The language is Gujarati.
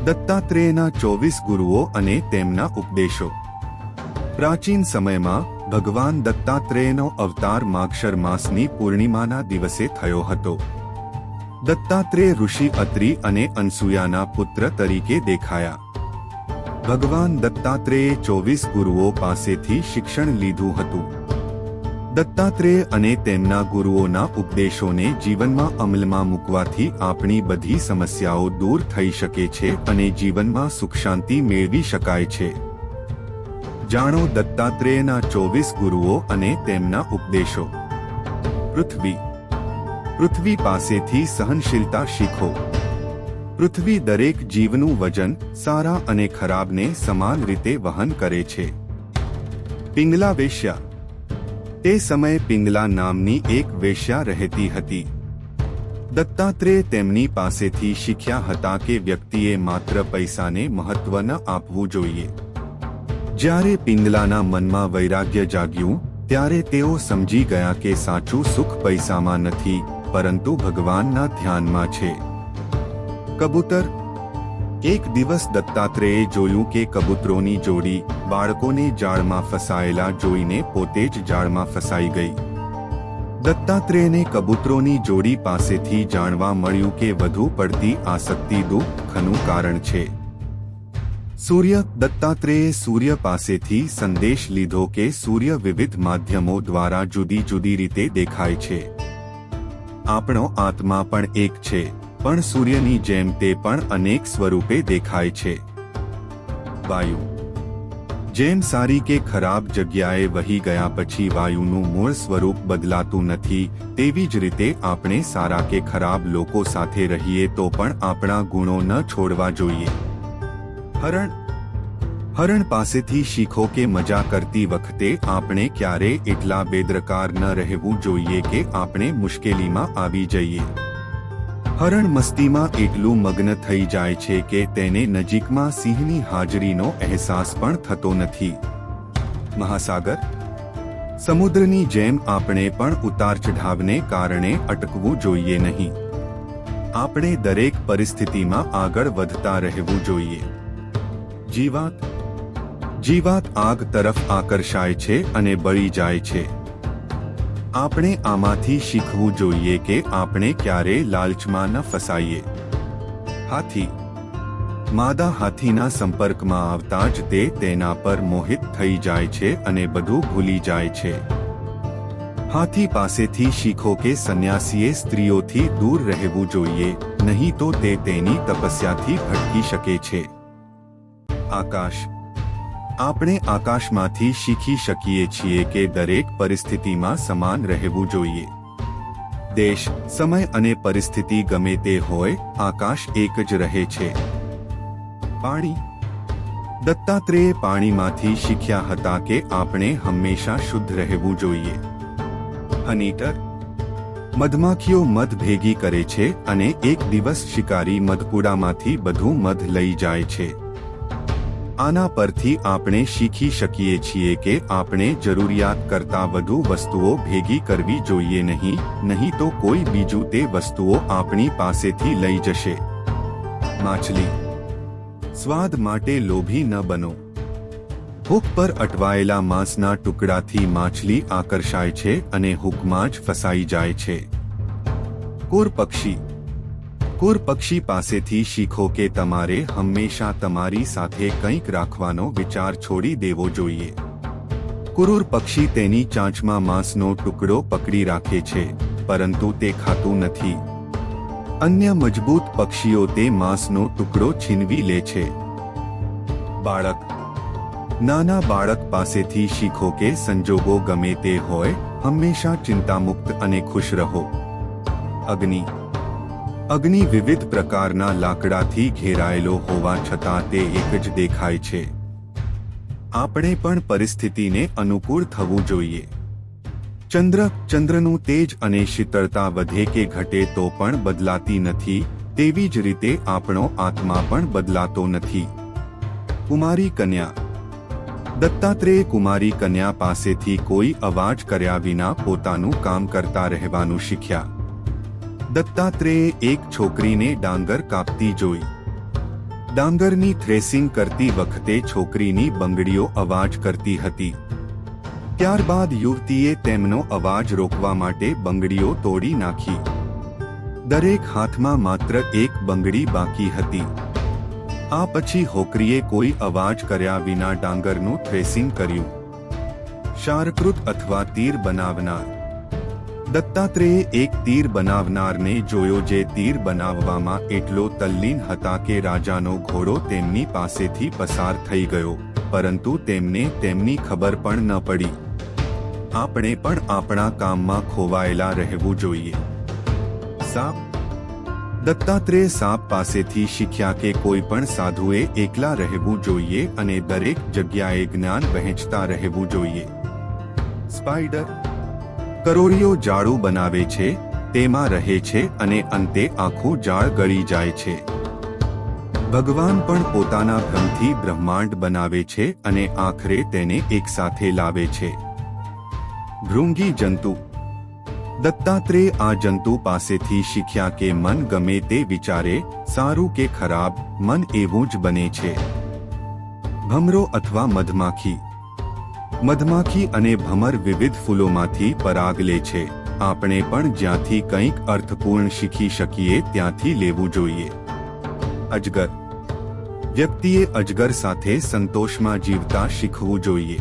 દત્તાત્રેયના 24 ગુરુઓ અને તેમના ઉપદેશો। પ્રાચીન સમયમાં ભગવાન દત્તાત્રેયનો અવતાર માગશર માસની પૂર્ણિમાના દિવસે થયો હતો। દત્તાત્રેય ઋષિ અત્રિ અને અનસૂયાના પુત્ર તરીકે દેખાયા। ભગવાન દત્તાત્રેયે 24 ગુરુઓ પાસેથી શિક્ષણ લીધું હતું। દત્તાત્રેય અને તેમના ગુરુઓના ઉપદેશોને જીવનમાં અમલમાં મૂકવાથી આપણી બધી સમસ્યાઓ દૂર થઈ શકે છે અને જીવનમાં સુખ શાંતિ મેળવી શકાય છે। જાણો દત્તાત્રેયના 24 ગુરુઓ અને તેમના ઉપદેશો। પૃથ્વી પાસેથી સહનશીલતા શીખો। પૃથ્વી દરેક જીવનું વજન, સારા અને ખરાબને સમાન રીતે વહન કરે છે। પિંગલા વેશ્યા। તે સમયે પિંગલા નામની એક વેશ્યા રહેતી હતી। દત્તાત્રેય તેમની પાસેથી શીખ્યા હતા કે વ્યક્તિએ માત્ર પૈસાને મહત્વ ન આપવું જોઈએ। જ્યારે પિંગલાના મનમાં વૈરાગ્ય જાગ્યું ત્યારે તેઓ સમજી ગયા કે સાચું સુખ પૈસામાં નથી પરંતુ ભગવાનના ધ્યાનમાં છે। કબૂતર। એક દિવસ દત્તાત્રેયે જોયું કે કબૂતરોની જોડી બાળકોને જાળમાં ફસાયેલા જોઈને પોતે જ જાળમાં ફસાઈ ગઈ। દત્તાત્રેયને કબૂતરોની જોડી પાસેથી જાણવા મળ્યું કે વધુ પડતી આસક્તિ દુઃખનું કારણ છે। સૂર્ય। દત્તાત્રેયે સૂર્ય પાસેથી સંદેશ લીધો કે સૂર્ય વિવિધ માધ્યમો દ્વારા જુદી જુદી રીતે દેખાય છે। આપણો આત્મા પણ એક છે, પણ સૂર્યની જેમ તે પણ અનેક સ્વરૂપે દેખાય છે। વાયુ। જેમ સારી કે ખરાબ જગ્યાએ વહી ગયા પછી વાયુનું મૂળ સ્વરૂપ બદલાતું નથી, તેવી જ રીતે આપણે સારા કે ખરાબ લોકો સાથે રહીએ તો પણ આપણા ગુણો ન છોડવા જોઈએ। હરણ પાસેથી શીખો કે મજા કરતી વખતે આપણે ક્યારેય એટલા બેદરકાર ન રહેવું જોઈએ કે આપણે મુશ્કેલીમાં આવી જઈએ। હરણ મસ્તીમાં એટલું મગ્ન થઈ જાય છે કે તેને નજીકમાં સિંહની હાજરીનો અહેસાસ પણ થતો નથી। મહાસાગર। સમુદ્રની જેમ આપણે પણ ઉતાર ચઢાવને કારણે અટકવું જોઈએ નહીં। આપણે દરેક પરિસ્થિતિમાં આગળ વધતા રહેવું જોઈએ। જીવાત આગ તરફ આકર્ષાય છે અને બળી જાય છે। આપણે આમાંથી શીખવું જોઈએ કે આપણે ક્યારેય લાલચમાં ન ફસાઈએ। હાથી। માદા હાથીના સંપર્કમાં આવતા જ તે તેના પર મોહિત થઈ જાય છે અને બધું ભૂલી જાય છે। હાથી પાસેથી શીખો કે સંન્યાસીએ સ્ત્રીઓથી દૂર રહેવું જોઈએ, નહીં તો તે તેની તપસ્યાથી ભટકી શકે છે। આકાશ। આપણે આકાશમાંથી શીખી શકીએ છીએ કે દરેક પરિસ્થિતિમાં સમાન રહેવું જોઈએ। દેશ, સમય અને પરિસ્થિતિ ગમે તે હોય, આકાશ એક જ રહે છે। પાણી। દત્તાત્રેયે પાણીમાંથી શીખ્યા હતા કે આપણે હંમેશા શુદ્ધ રહેવું જોઈએ। હનીટર। મધમાખીઓ મધ ભેગી કરે છે અને એક દિવસ શિકારી મધપુડામાંથી બધું મધ લઈ જાય છે। આના પરથી આપણે શીખી શકીએ છીએ કે આપણે જરૂરિયાત કરતાં વધુ વસ્તુઓ ભેગી કરવી જોઈએ નહીં તો કોઈ બીજું તે વસ્તુઓ આપણી પાસેથી લઈ જશે। માછલી। સ્વાદ માટે લોભી ન બનો। હૂક પર અટવાયેલા માંસના ટુકડાથી માછલી આકર્ષાય છે અને હૂકમાં જ ફસાઈ જાય છે। કુર પક્ષી। કુર પક્ષી પાસેથી શીખો કે તમારે હંમેશા તમારી સાથે કંઈક રાખવાનો વિચાર છોડી દેવો જોઈએ। કુરુર પક્ષી તેની ચાંચમાં માંસનો ટુકડો પકડી રાખે છે, પરંતુ તે ખાતું નથી। અન્ય મજબૂત પક્ષીઓ તે માંસનો ટુકડો છીનવી લે છે। બાળક। નાના બાળક પાસેથી શીખો કે સંજોગો ગમે તે હોય, હંમેશા ચિંતામુક્ત અને ખુશ રહો। અગ્નિ વિવિધ પ્રકારના લાકડાથી ઘેરાયેલો હોવા છતાં તે એક જ દેખાય છે। આપણે પણ પરિસ્થિતિને અનુકૂળ થવું જોઈએ। ચંદ્રનું તેજ અને શીતળતા વધે કે ઘટે તો પણ બદલાતી નથી, તેવી જ રીતે આપણો આત્મા પણ બદલાતો નથી। કુમારી કન્યા। દત્તાત્રેય કુમારી કન્યા પાસેથી કોઈ અવાજ કર્યા વિના પોતાનું કામ કરતા રહેવાનું શીખ્યા। દત્તાત્રેયે એક છોકરીને ડાંગર કાપતી જોઈ। ડાંગરની થ્રેસિંગ કરતી વખતે છોકરીની બંગડીઓ અવાજ કરતી હતી. ત્યારબાદ યુવતીએ તેમનો અવાજ રોકવા માટે બંગડીઓ તોડી નાખી. દરેક હાથમાં માત્ર એક બંગડી બાકી હતી. આ પછી હોકરીએ કોઈ અવાજ કર્યા વિના ડાંગરનું થ્રેસિંગ કર્યું. શારકૃત અથવા તીર બનાવનાર. દત્તાત્રેયે એક તીર બનાવનારને જોયો જે તીર બનાવવામાં એટલો તલ્લીન હતા કે રાજાનો ઘોડો તેમની પાસેથી પસાર થઈ ગયો, પરંતુ તેમને તેમની ખબર પણ ન પડી. આપણે પણ આપણા કામમાં ખોવાયેલા રહેવું જોઈએ. સાપ. દત્તાત્રેય સાપ પાસેથી શીખ્યા કે કોઈ પણ સાધુએ એકલા રહેવું જોઈએ અને દરેક જગ્યાએ જ્ઞાન વહેંચતા રહેવું જોઈએ. સ્પાઈડર. કરોળિયો જાળું બનાવે છે, તેમાં રહે છે અને અંતે આખું જાળ ગળી જાય છે. ભગવાન પણ પોતાના ભ્રમથી બ્રહ્માંડ બનાવે છે અને આખરે તેને એકસાથે લાવે છે. ભૃંગી જંતુ. દત્તાત્રેય આ જંતુ પાસેથી શીખ્યા કે મન ગમે તે વિચારે, સારું કે ખરાબ, મન એવું જ બને છે. ભમરો અથવા મધમાખી. મધમાખી અને ભમર વિવિધ ફૂલોમાંથી પરાગ લે છે. આપણે પણ જ્યાંથી કંઈક અર્થપૂર્ણ શીખી શકીએ ત્યાંથી લેવું જોઈએ. અજગર. વ્યક્તિએ અજગર સાથે સંતોષમાં જીવતા શીખવું જોઈએ.